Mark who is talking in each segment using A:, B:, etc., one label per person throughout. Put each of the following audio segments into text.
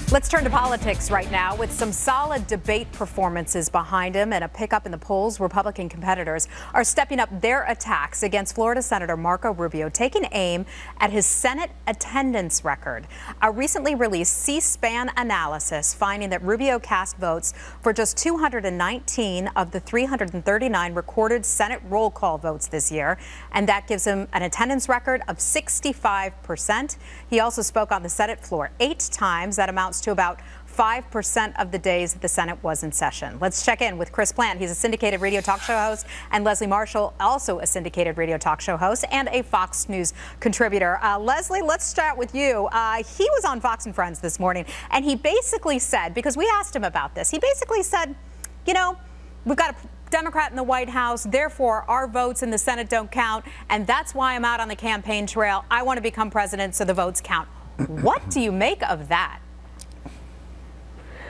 A: Let's turn to politics right now. With some solid debate performances behind him and a pickup in the polls, Republican competitors are stepping up their attacks against Florida Senator Marco Rubio, taking aim at his Senate attendance record. A recently released C-SPAN analysis finding that Rubio cast votes for just 219 of the 339 recorded Senate roll call votes this year, and that gives him an attendance record of 65%. He also spoke on the Senate floor 8 times. That amounts to about 5% of the days that the Senate was in session. Let's check in with Chris Plant. He's a syndicated radio talk show host, and Leslie Marshall, also a syndicated radio talk show host and a Fox News contributor. Leslie, let's start with you. He was on Fox and Friends this morning, and he basically said, because we asked him about this, he basically said, you know, we've got a Democrat in the White House, therefore our votes in the Senate don't count, and that's why I'm out on the campaign trail. I want to become president, so the votes count. What do you make of that?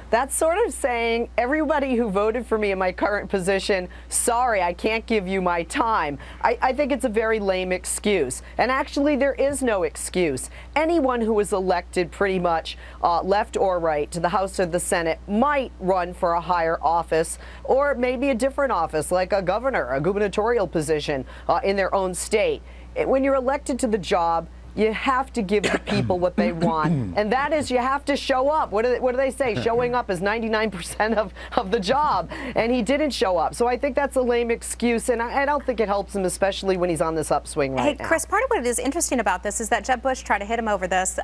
B: That's sort of saying, everybody who voted for me in my current position, sorry, I can't give you my time. I think it's a very lame excuse. And actually, there is no excuse. Anyone who is elected pretty much left or right to the House or the Senate might run for a higher office or maybe a different office like a governor, a gubernatorial position in their own state. When you're elected to the job, you have to give the people what they want, and that is you have to show up. What do they say? Showing up is 99% of the job, and he didn't show up. So I think that's a lame excuse, and I don't think it helps him, especially when he's on this upswing right now.
A: Hey, Chris, part of what is interesting about this is that Jeb Bush tried to hit him over this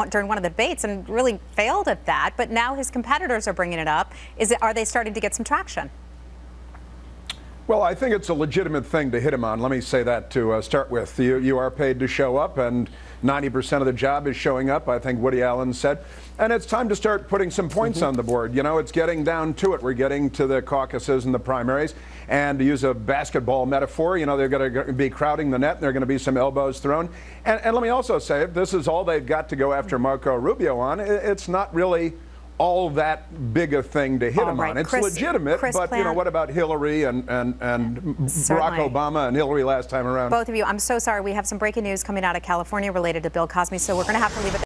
A: during one of the debates and really failed at that, but now his competitors are bringing it up. Are they starting to get some traction?
C: Well, I think it's a legitimate thing to hit him on. Let me say that to start with. You are paid to show up, and 90% of the job is showing up, I think Woody Allen said. And it's time to start putting some points on the board. You know, it's getting down to it. We're getting to the caucuses and the primaries. And to use a basketball metaphor, you know, they're going to be crowding the net, and there are going to be some elbows thrown. And let me also say, if this is all they've got to go after Marco Rubio on, it's not really all that big a thing to hit him on. It's legitimate, but you know, what about Hillary and Barack Obama and Hillary last time around?
A: Both of you, I'm so sorry. We have some breaking news coming out of California related to Bill Cosby, so we're going to have to leave it there.